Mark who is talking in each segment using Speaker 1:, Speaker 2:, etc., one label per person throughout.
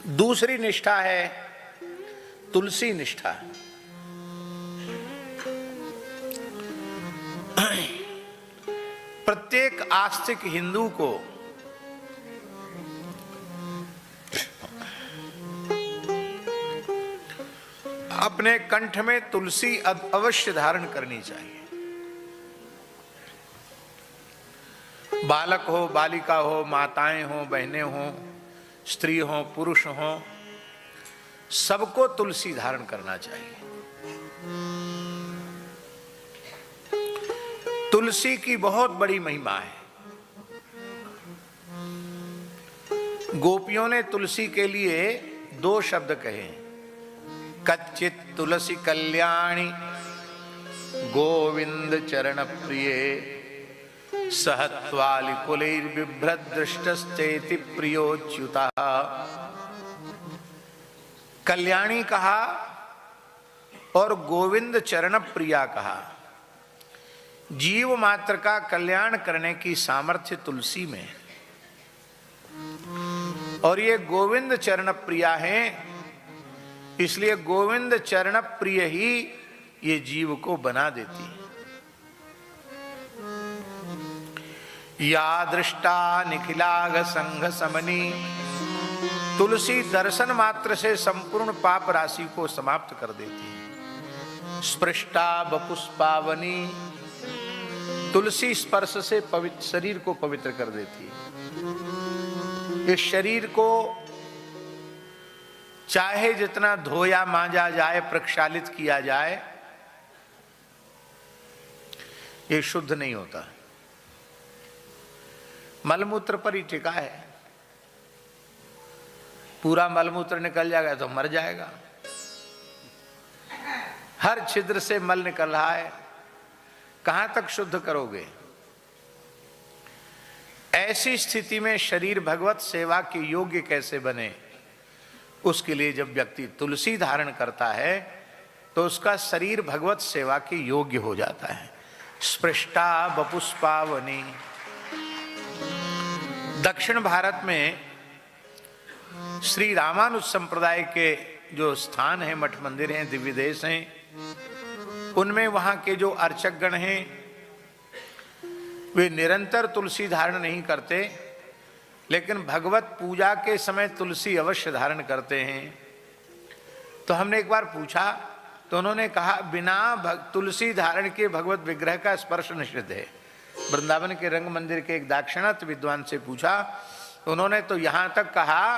Speaker 1: दूसरी निष्ठा है तुलसी निष्ठा। प्रत्येक आस्तिक हिंदू को अपने कंठ में तुलसी अवश्य धारण करनी चाहिए। बालक हो, बालिका हो, माताएं हो, बहनें हो, स्त्री हो, पुरुष हो, सबको तुलसी धारण करना चाहिए। तुलसी की बहुत बड़ी महिमा है। गोपियों ने तुलसी के लिए 2 शब्द कहे, कच्चित तुलसी कल्याणी गोविंद चरण प्रिय सहत्वालि कुलैर्बिभ्रत दृष्टस्तेति प्रियोच्युता। कल्याणी कहा और गोविंद चरण प्रिया कहा। जीव मात्र का कल्याण करने की सामर्थ्य तुलसी में, और ये गोविंद चरण प्रिया है, इसलिए गोविंद चरण प्रिय ही ये जीव को बना देती है। या दृष्टा निखिलाग संघ समनी, तुलसी दर्शन मात्र से संपूर्ण पाप राशि को समाप्त कर देती है। स्पृष्टा बपुष्पावनी, तुलसी स्पर्श से पवित्र शरीर को पवित्र कर देती है। इस शरीर को चाहे जितना धोया मांजा जाए, प्रक्षालित किया जाए, ये शुद्ध नहीं होता। मलमूत्र पर ही टिका है। पूरा मलमूत्र निकल जाएगा तो मर जाएगा। हर छिद्र से मल निकल रहा है, कहां तक शुद्ध करोगे? ऐसी स्थिति में शरीर भगवत सेवा के योग्य कैसे बने? उसके लिए जब व्यक्ति तुलसी धारण करता है तो उसका शरीर भगवत सेवा के योग्य हो जाता है। स्पृष्टा बपुष्पावनी। दक्षिण भारत में श्री रामानुज संप्रदाय के जो स्थान हैं, मठ मंदिर हैं, दिव्य देश हैं, उनमें वहां के जो अर्चकगण हैं वे निरंतर तुलसी धारण नहीं करते, लेकिन भगवत पूजा के समय तुलसी अवश्य धारण करते हैं। तो हमने एक बार पूछा तो उन्होंने कहा बिना तुलसी धारण के भगवत विग्रह का स्पर्श निषिद्ध है। वृंदावन के रंग मंदिर के एक दाक्षिणात्य विद्वान से पूछा, उन्होंने तो यहां तक कहा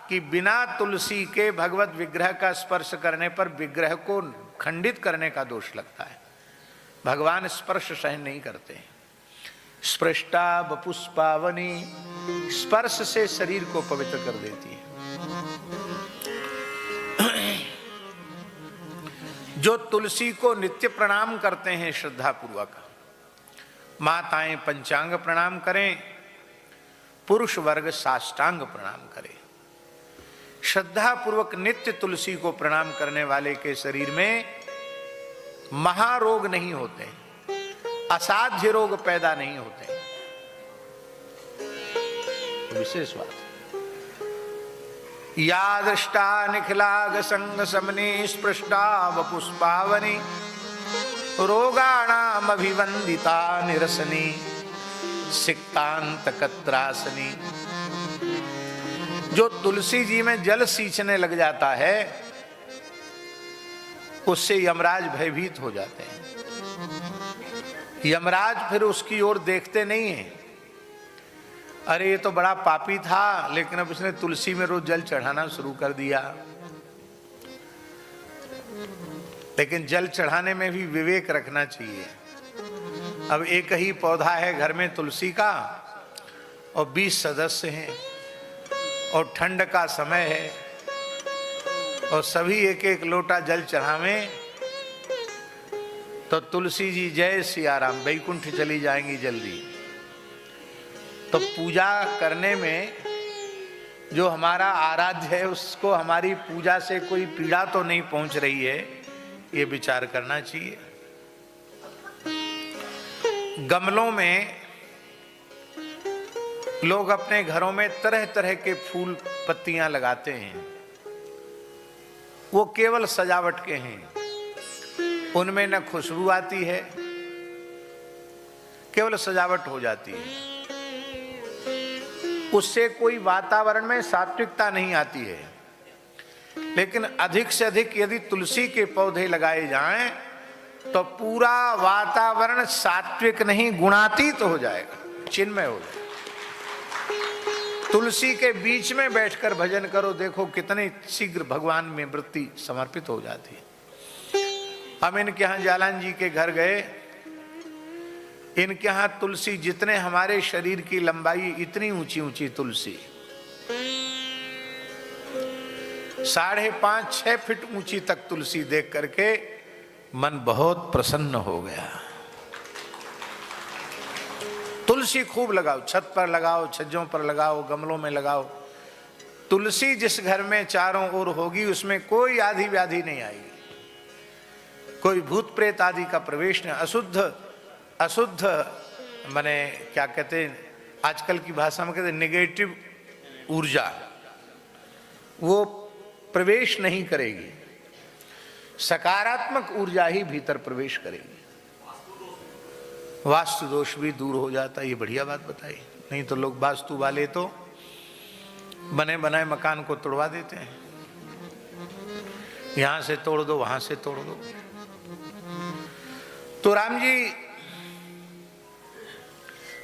Speaker 1: कि बिना तुलसी के भगवत विग्रह का स्पर्श करने पर विग्रह को खंडित करने का दोष लगता है। भगवान स्पर्श सहन नहीं करते। स्पृष्टा बपुष्पावनी, स्पर्श से शरीर को पवित्र कर देती है। जो तुलसी को नित्य प्रणाम करते हैं श्रद्धा पूर्वक, माताएं पंचांग प्रणाम करें, पुरुष वर्ग साष्टांग प्रणाम करें। श्रद्धा पूर्वक नित्य तुलसी को प्रणाम करने वाले के शरीर में महारोग नहीं होते, असाध्य रोग पैदा नहीं होते। विशेष बात। या दृष्टा निखिलाग संग समनी स्पृष्टा वपुष्पावनी रोगाणाम अभिवंदिता निरसनी सिक्तांत कत्रासनी। जो तुलसी जी में जल सींचने लग जाता है उससे यमराज भयभीत हो जाते हैं। यमराज फिर उसकी ओर देखते नहीं है, अरे ये तो बड़ा पापी था लेकिन अब उसने तुलसी में रोज जल चढ़ाना शुरू कर दिया। लेकिन जल चढ़ाने में भी विवेक रखना चाहिए। अब एक ही पौधा है घर में तुलसी का और 20 सदस्य हैं और ठंड का समय है और सभी एक एक लोटा जल चढ़ावें तो तुलसी जी जय सिया राम वैकुंठ चली जाएंगी जल्दी। तो पूजा करने में जो हमारा आराध्य है उसको हमारी पूजा से कोई पीड़ा तो नहीं पहुंच रही है, ये विचार करना चाहिए। गमलों में लोग अपने घरों में तरह तरह के फूल पत्तियां लगाते हैं, वो केवल सजावट के हैं, उनमें न खुशबू आती है, केवल सजावट हो जाती है, उससे कोई वातावरण में सात्विकता नहीं आती है। लेकिन अधिक से अधिक यदि तुलसी के पौधे लगाए जाएं तो पूरा वातावरण सात्विक नहीं गुणातीत तो हो जाएगा, चिन्मय हो जाएगा। तुलसी के बीच में बैठकर भजन करो, देखो कितने शीघ्र भगवान में वृत्ति समर्पित हो जाती है। हम इनके यहाँ जालान जी के घर गए, इनके यहाँ तुलसी जितने हमारे शरीर की लंबाई, इतनी ऊंची ऊंची तुलसी, 5.5-6 फीट ऊंची तक तुलसी देख करके मन बहुत प्रसन्न हो गया। तुलसी खूब लगाओ, छत पर लगाओ, छज्जों पर लगाओ, गमलों में लगाओ। तुलसी जिस घर में चारों ओर होगी उसमें कोई आदि व्याधि नहीं आएगी, कोई भूत प्रेत आदि का प्रवेश नहीं। अशुद्ध माने क्या कहते हैं, आजकल की भाषा में कहते हैं नेगेटिव ऊर्जा, वो प्रवेश नहीं करेगी, सकारात्मक ऊर्जा ही भीतर प्रवेश करेगी। वास्तु दोष भी दूर हो जाता है, ये बढ़िया बात बताई। नहीं तो लोग वास्तु वाले तो बने बनाए मकान को तोड़वा देते हैं, यहां से तोड़ दो, वहां से तोड़ दो। तो राम जी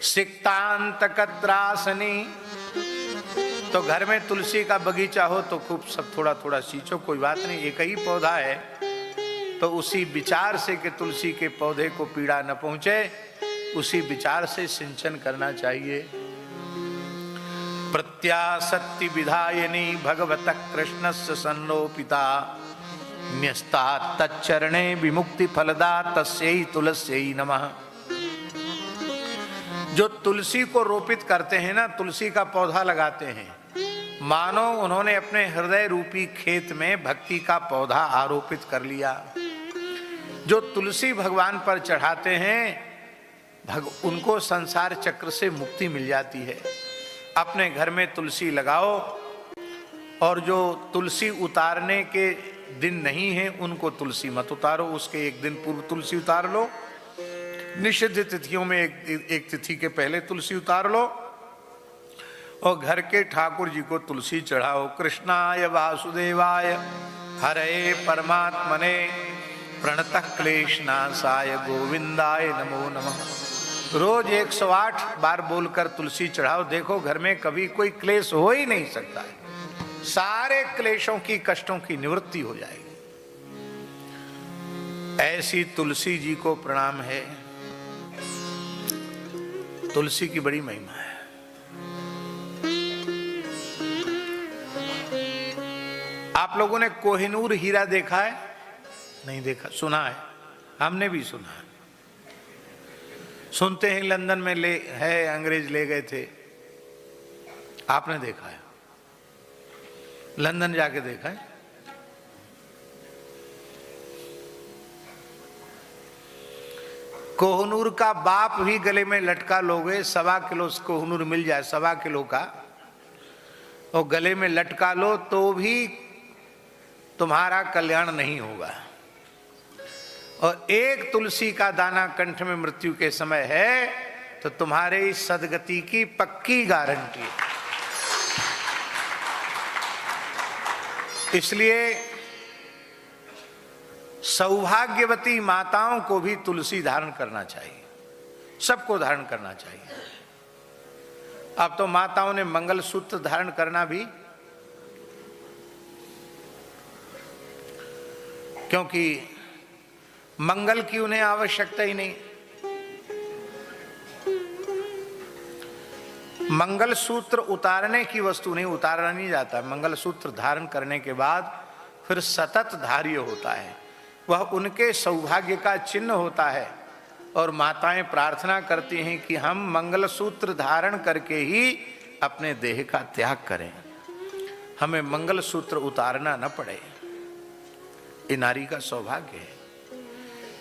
Speaker 1: सिक्तांत कत्रासनी, तो घर में तुलसी का बगीचा हो तो खूब सब थोड़ा थोड़ा सींचो, कोई बात नहीं, एक ही पौधा है तो उसी विचार से कि तुलसी के पौधे को पीड़ा न पहुंचे, उसी विचार से सिंचन करना चाहिए। प्रत्यासक्ति विधायिनी भगवत कृष्णस्य संरोपिता, न्यस्ता तच्चरणे विमुक्ति फलदा, तस्यै तुलस्यै नमः। जो तुलसी को रोपित करते हैं ना, तुलसी का पौधा लगाते हैं, मानो उन्होंने अपने हृदय रूपी खेत में भक्ति का पौधा आरोपित कर लिया। जो तुलसी भगवान पर चढ़ाते हैं, उनको संसार चक्र से मुक्ति मिल जाती है। अपने घर में तुलसी लगाओ, और जो तुलसी उतारने के दिन नहीं है उनको तुलसी मत उतारो, उसके एक दिन पूर्व तुलसी उतार लो। निषिद्ध तिथियों में एक तिथि के पहले तुलसी उतार लो, और घर के ठाकुर जी को तुलसी चढ़ाओ। कृष्णाय वासुदेवाय हरे परमात्मने प्रणतः क्लेशनाशाय गोविंदाय नमो नमः। रोज 108 बार बोलकर तुलसी चढ़ाओ, देखो घर में कभी कोई क्लेश हो ही नहीं सकता है, सारे क्लेशों की, कष्टों की निवृत्ति हो जाएगी। ऐसी तुलसी जी को प्रणाम है। तुलसी की बड़ी महिमा है। आप लोगों ने कोहिनूर हीरा देखा है? नहीं देखा, सुना है, हमने भी सुना है। सुनते हैं लंदन में है, अंग्रेज ले गए थे, आपने देखा है? लंदन जाके देखा है? कोहिनूर का बाप भी गले में लटका लोगे, 1.25 किलो कोहिनूर मिल जाए, 1.25 किलो का, और गले में लटका लो तो भी तुम्हारा कल्याण नहीं होगा। और एक तुलसी का दाना कंठ में मृत्यु के समय है तो तुम्हारे सदगति की पक्की गारंटी है। इसलिए सौभाग्यवती माताओं को भी तुलसी धारण करना चाहिए, सबको धारण करना चाहिए। अब तो माताओं ने मंगलसूत्र धारण करना भी, क्योंकि मंगल की उन्हें आवश्यकता ही नहीं। मंगलसूत्र उतारने की वस्तु नहीं, उतारा नहीं जाता। मंगलसूत्र धारण करने के बाद फिर सतत धार्य होता है, वह उनके सौभाग्य का चिन्ह होता है। और माताएं प्रार्थना करती हैं कि हम मंगलसूत्र धारण करके ही अपने देह का त्याग करें, हमें मंगलसूत्र उतारना न पड़े। ये नारी का सौभाग्य है।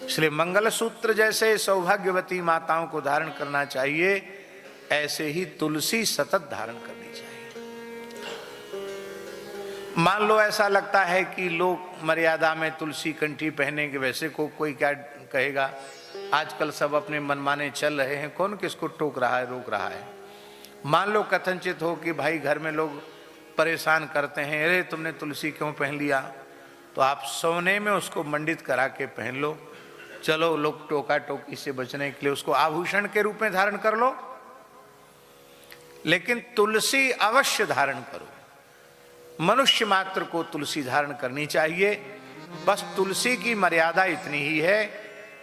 Speaker 1: इसलिए मंगलसूत्र जैसे सौभाग्यवती माताओं को धारण करना चाहिए। ऐसे ही तुलसी सतत धारण करनी चाहिए। मान लो ऐसा लगता है कि लोग मर्यादा में तुलसी कंठी पहनेंगे, वैसे को कोई क्या कहेगा, आजकल सब अपने मनमाने चल रहे हैं, कौन किसको टोक रहा है, रोक रहा है। मान लो कथनचित हो कि भाई घर में लोग परेशान करते हैं, अरे तुमने तुलसी क्यों पहन लिया, तो आप सोने में उसको मंडित करा के पहन लो, चलो लोग टोका टोकी से बचने के लिए उसको आभूषण के रूप में धारण कर लो, लेकिन तुलसी अवश्य धारण करो। मनुष्य मात्र को तुलसी धारण करनी चाहिए। बस तुलसी की मर्यादा इतनी ही है,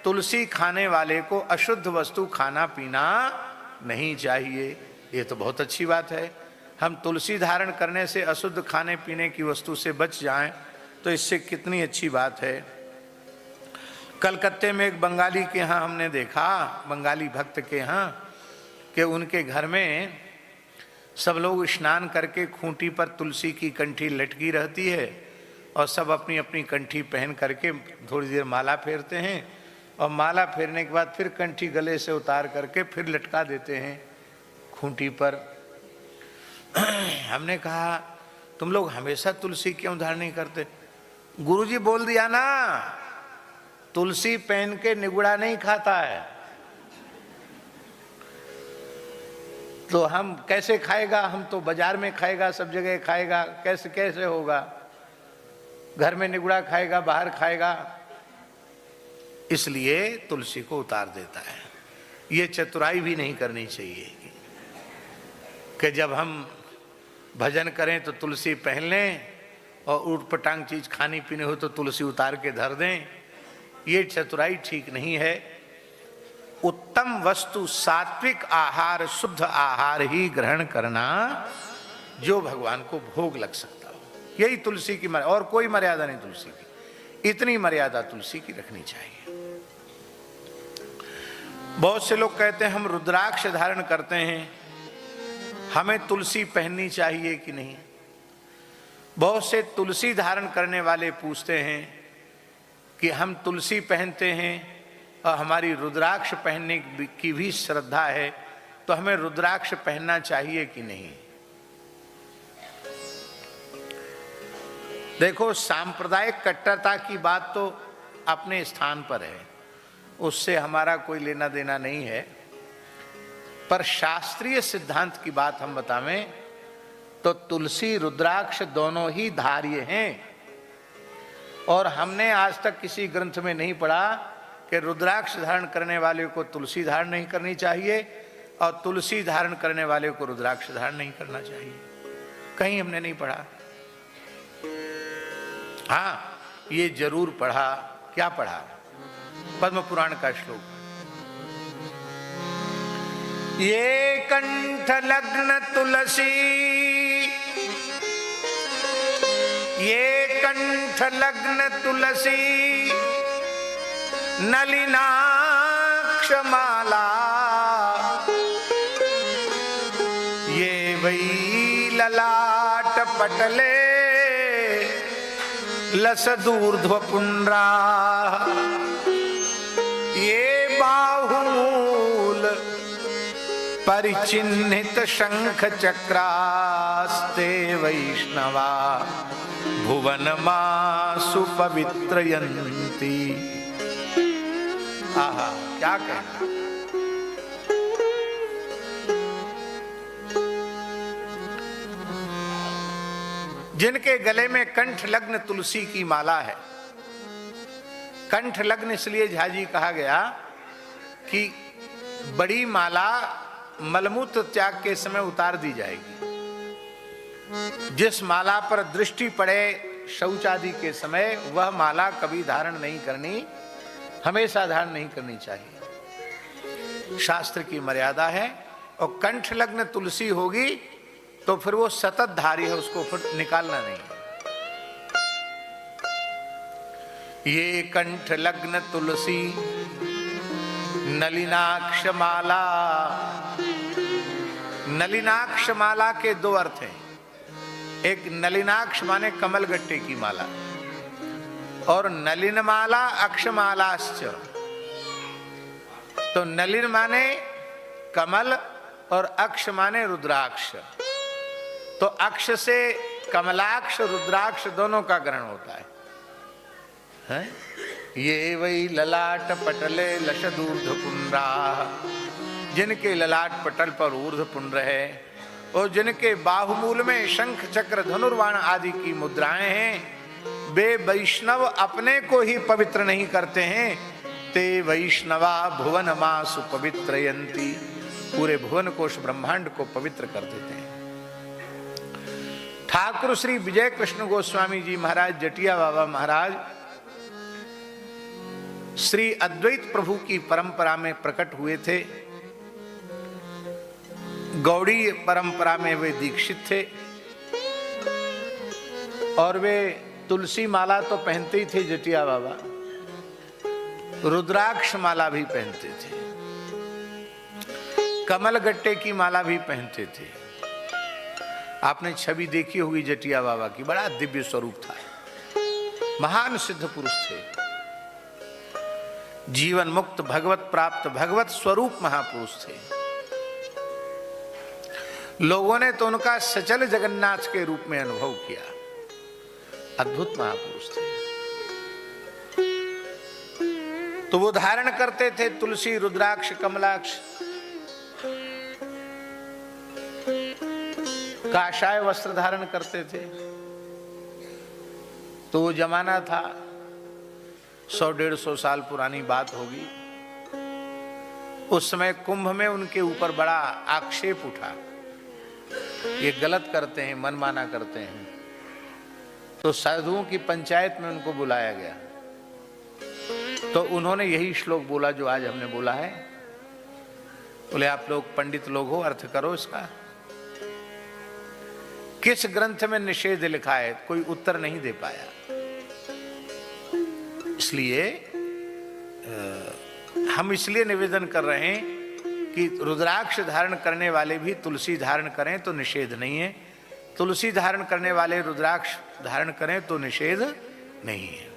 Speaker 1: तुलसी खाने वाले को अशुद्ध वस्तु खाना पीना नहीं चाहिए। ये तो बहुत अच्छी बात है। हम तुलसी धारण करने से अशुद्ध खाने पीने की वस्तु से बच जाएं तो इससे कितनी अच्छी बात है। कलकत्ते में एक बंगाली के यहाँ हमने देखा, बंगाली भक्त के यहाँ, कि उनके घर में सब लोग स्नान करके खूंटी पर तुलसी की कंठी लटकी रहती है और सब अपनी अपनी कंठी पहन करके थोड़ी देर माला फेरते हैं और माला फेरने के बाद फिर कंठी गले से उतार करके फिर लटका देते हैं खूंटी पर। हमने कहा तुम लोग हमेशा तुलसी क्यों धारण नहीं करते? गुरुजी बोल दिया ना, तुलसी पहन के निगुड़ा नहीं खाता है, तो हम कैसे खाएगा? हम तो बाजार में खाएगा, सब जगह खाएगा, कैसे कैसे होगा? घर में निगुड़ा खाएगा, बाहर खाएगा, इसलिए तुलसी को उतार देता है। ये चतुराई भी नहीं करनी चाहिए कि जब हम भजन करें तो तुलसी पहन लें और ऊटपटांग चीज खानी पीनी हो तो तुलसी उतार के धर दें। ये चतुराई ठीक नहीं है। उत्तम वस्तु सात्विक आहार, शुद्ध आहार ही ग्रहण करना जो भगवान को भोग लग सकता हो, यही तुलसी की मर्यादा, और कोई मर्यादा नहीं तुलसी की। इतनी मर्यादा तुलसी की रखनी चाहिए। बहुत से लोग कहते हैं हम रुद्राक्ष धारण करते हैं, हमें तुलसी पहननी चाहिए कि नहीं। बहुत से तुलसी धारण करने वाले पूछते हैं कि हम तुलसी पहनते हैं और हमारी रुद्राक्ष पहनने की भी श्रद्धा है, तो हमें रुद्राक्ष पहनना चाहिए कि नहीं। देखो, सांप्रदायिक कट्टरता की बात तो अपने स्थान पर है, उससे हमारा कोई लेना देना नहीं है, पर शास्त्रीय सिद्धांत की बात हम बतावें तो तुलसी रुद्राक्ष दोनों ही धार्य हैं। और हमने आज तक किसी ग्रंथ में नहीं पढ़ा कि रुद्राक्ष धारण करने वाले को तुलसी धारण नहीं करनी चाहिए और तुलसी धारण करने वाले को रुद्राक्ष धारण नहीं करना चाहिए, कहीं हमने नहीं पढ़ा। हाँ, ये जरूर पढ़ा। क्या पढ़ा? पद्म पुराण का श्लोक, ये कंठ लग्न तुलसी, ये कंठ लग्न तुलसी, नलिनाक्ष माला, ये वही ललाट पटले, लसदूर्ध्व पुंड्रा, ये बाहुमूल परिचिन्हित शंख चक्रास्ते वैष्णवा भुवन मासु पवित्रयन्ति। आहा, क्या कहना। जिनके गले में कंठ लग्न तुलसी की माला है, कंठ लग्न इसलिए झाजी कहा गया कि बड़ी माला मलमूत्र त्याग के समय उतार दी जाएगी। जिस माला पर दृष्टि पड़े शौच आदि के समय, वह माला कभी धारण नहीं करनी, हमेशा धारण नहीं करनी चाहिए। शास्त्र की मर्यादा है। और कंठ लग्न तुलसी होगी तो फिर वो सतत धारी है, उसको फिर निकालना नहीं। ये कंठ लग्न तुलसी नलिनाक्ष माला। नलिनाक्ष माला के दो अर्थ हैं। एक नलिनाक्ष माने कमल गट्टे की माला, और नलिन माला अक्षमालाश्च। तो नलिन माने कमल और अक्ष माने रुद्राक्ष। तो अक्ष से कमलाक्ष रुद्राक्ष दोनों का ग्रहण होता है? ये वही ललाट पटले लशदूर्ध पुंड्रा, जिनके ललाट पटल पर ऊर्ध्व पुंड्र है और जिनके बाहुमूल में शंख चक्र धनुर्वाण आदि की मुद्राएं हैं, वे वैष्णव अपने को ही पवित्र नहीं करते हैं। ते वैष्णवा भुवन मासु पवित्रयंती, पूरे भुवन कोश ब्रह्मांड को पवित्र कर देते हैं। ठाकुर श्री विजय कृष्ण गोस्वामी जी महाराज जटिया बाबा महाराज श्री अद्वैत प्रभु की परंपरा में प्रकट हुए थे। गौड़ी परंपरा में वे दीक्षित थे और वे तुलसी माला तो पहनते ही थे जटिया बाबा, रुद्राक्ष माला भी पहनते थे, कमल गट्टे की माला भी पहनते थे। आपने छवि देखी होगी जटिया बाबा की, बड़ा दिव्य स्वरूप था, महान सिद्ध पुरुष थे, जीवन मुक्त भगवत प्राप्त भगवत स्वरूप महापुरुष थे। लोगों ने तो उनका सचल जगन्नाथ के रूप में अनुभव किया, अद्भुत महापुरुष थे। तो वो धारण करते थे तुलसी रुद्राक्ष कमलाक्ष, काशाय वस्त्र धारण करते थे। तो वो जमाना था, 100-150 साल पुरानी बात होगी। उस समय कुंभ में उनके ऊपर बड़ा आक्षेप उठा, ये गलत करते हैं, मनमाना करते हैं। तो साधुओं की पंचायत में उनको बुलाया गया, तो उन्होंने यही श्लोक बोला जो आज हमने बोला है। बोले आप लोग पंडित लोग हो, अर्थ करो इसका। किस ग्रंथ में निषेध लिखा है? कोई उत्तर नहीं दे पाया। इसलिए हम इसलिए निवेदन कर रहे हैं कि रुद्राक्ष धारण करने वाले भी तुलसी धारण करें तो निषेध नहीं है, तुलसी धारण करने वाले रुद्राक्ष धारण करें तो निषेध नहीं है।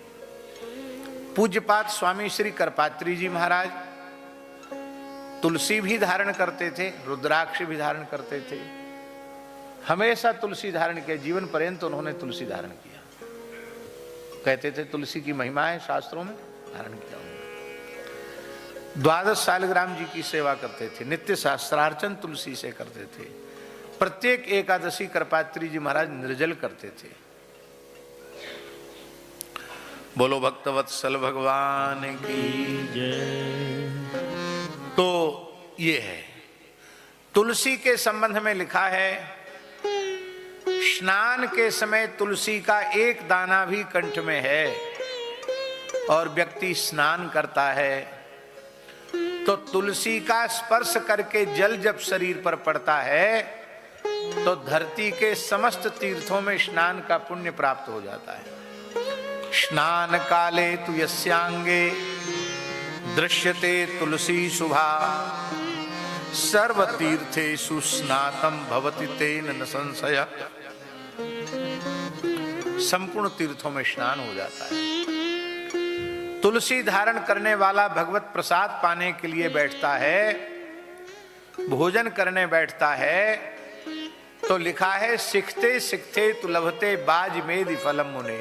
Speaker 1: पूज्यपाद स्वामी श्री करपात्री जी महाराज तुलसी भी धारण करते थे, रुद्राक्ष भी धारण करते थे, हमेशा तुलसी धारण किया, जीवन पर्यंत उन्होंने तुलसी धारण किया। कहते थे तुलसी की महिमा है, शास्त्रों में धारण किया उन्होंने। 12 सालग्राम जी की सेवा करते थे, नित्य शास्त्रार्चन तुलसी से करते थे। प्रत्येक एकादशी करपात्री जी महाराज निर्जल करते थे। बोलो भक्तवत्सल भगवान की जय। तो ये है, तुलसी के संबंध में लिखा है, स्नान के समय तुलसी का एक दाना भी कंठ में है और व्यक्ति स्नान करता है तो तुलसी का स्पर्श करके जल जब शरीर पर पड़ता है तो धरती के समस्त तीर्थों में स्नान का पुण्य प्राप्त हो जाता है। स्नान काले तु यस्यांगे दृश्यते तुलसी शुभा, सर्व तीर्थेषु स्नातम भवति तेन न संशय। संपूर्ण तीर्थों में स्नान हो जाता है। तुलसी धारण करने वाला भगवत प्रसाद पाने के लिए बैठता है, भोजन करने बैठता है तो लिखा है, सिखते सिखते तु लभते बाज मेदि फलम मुने।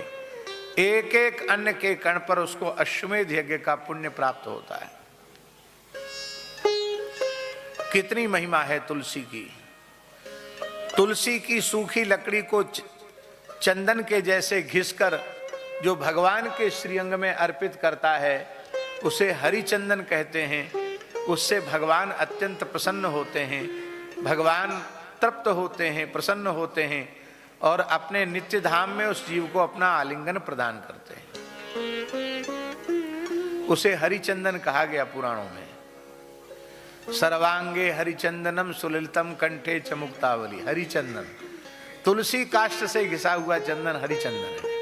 Speaker 1: एक एक अन्न के कण पर उसको अश्वमेध यज्ञ का पुण्य प्राप्त होता है। कितनी महिमा है तुलसी की। तुलसी की सूखी लकड़ी को चंदन के जैसे घिसकर जो भगवान के श्रीअंग में अर्पित करता है उसे हरि चंदन कहते हैं। उससे भगवान अत्यंत प्रसन्न होते हैं, भगवान तृप्त होते हैं, प्रसन्न होते हैं और अपने नित्य धाम में उस जीव को अपना आलिंगन प्रदान करते हैं। उसे हरिचंदन कहा गया पुराणों में। सर्वांगे हरिचंदनम सुललितम कंठे चमुक्तावली। हरिचंदन, तुलसी काष्ठ से घिसा हुआ चंदन हरिचंदन है।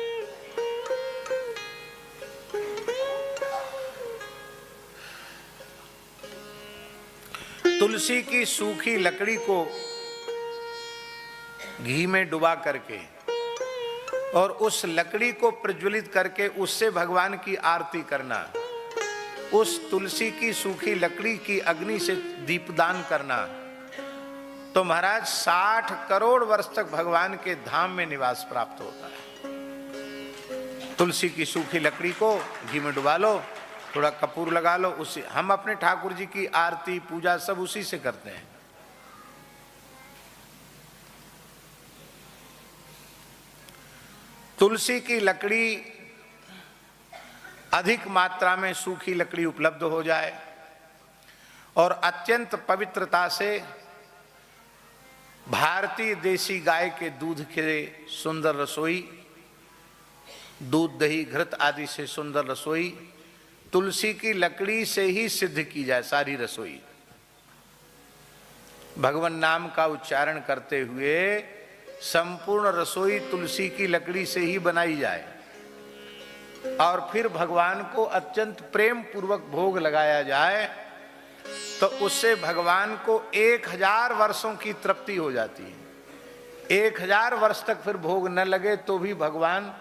Speaker 1: तुलसी की सूखी लकड़ी को घी में डुबा करके और उस लकड़ी को प्रज्वलित करके उससे भगवान की आरती करना, उस तुलसी की सूखी लकड़ी की अग्नि से दीपदान करना तो महाराज 60 करोड़ वर्ष तक भगवान के धाम में निवास प्राप्त होता है। तुलसी की सूखी लकड़ी को घी में डुबा लो, थोड़ा कपूर लगा लो, उसी हम अपने ठाकुर जी की आरती पूजा सब उसी से करते हैं। तुलसी की लकड़ी अधिक मात्रा में सूखी लकड़ी उपलब्ध हो जाए और अत्यंत पवित्रता से भारतीय देसी गाय के दूध के सुंदर रसोई, दूध दही घृत आदि से सुंदर रसोई तुलसी की लकड़ी से ही सिद्ध की जाए। सारी रसोई भगवान नाम का उच्चारण करते हुए संपूर्ण रसोई तुलसी की लकड़ी से ही बनाई जाए और फिर भगवान को अत्यंत प्रेम पूर्वक भोग लगाया जाए, तो उससे भगवान को 1000 वर्षों की तृप्ति हो जाती है। 1000 वर्ष तक फिर भोग न लगे तो भी भगवान,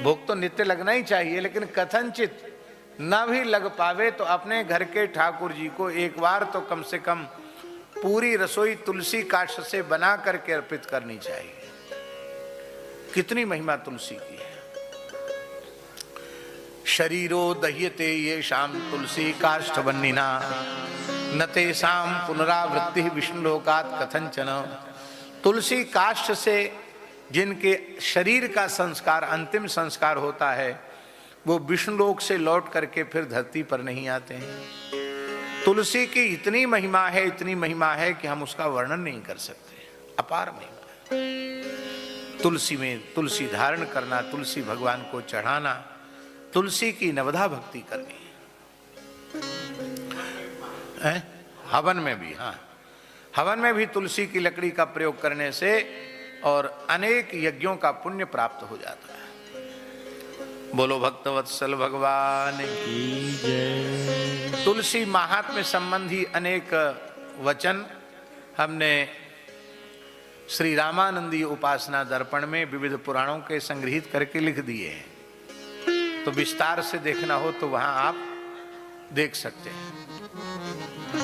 Speaker 1: भोग तो नित्य लगना ही चाहिए, लेकिन कथनचित न भी लग पावे तो अपने घर के ठाकुर जी को एक बार तो कम से कम पूरी रसोई तुलसी काष्ठ से बना करके अर्पित करनी चाहिए। कितनी महिमा तुलसी की है। शरीरो दह्यते ये शाम तुलसी काष्ठ बन्निना न तेषां पुनरावृत्ति विष्णुलोकात् कथंचन। तुलसी काष्ठ से जिनके शरीर का संस्कार, अंतिम संस्कार होता है, वो विष्णुलोक से लौट करके फिर धरती पर नहीं आते हैं। तुलसी की इतनी महिमा है, इतनी महिमा है कि हम उसका वर्णन नहीं कर सकते। अपार महिमा है तुलसी में। तुलसी धारण करना, तुलसी भगवान को चढ़ाना, तुलसी की नवधा भक्ति करनी है। हवन में भी, हाँ, हवन में भी तुलसी की लकड़ी का प्रयोग करने से और अनेक यज्ञों का पुण्य प्राप्त हो जाता है। बोलो भक्तवत्सल भगवान की जय। तुलसी महात्म्य संबंधी अनेक वचन हमने श्री रामानंदी उपासना दर्पण में विविध पुराणों के संग्रहित करके लिख दिए हैं, तो विस्तार से देखना हो तो वहां आप देख सकते हैं।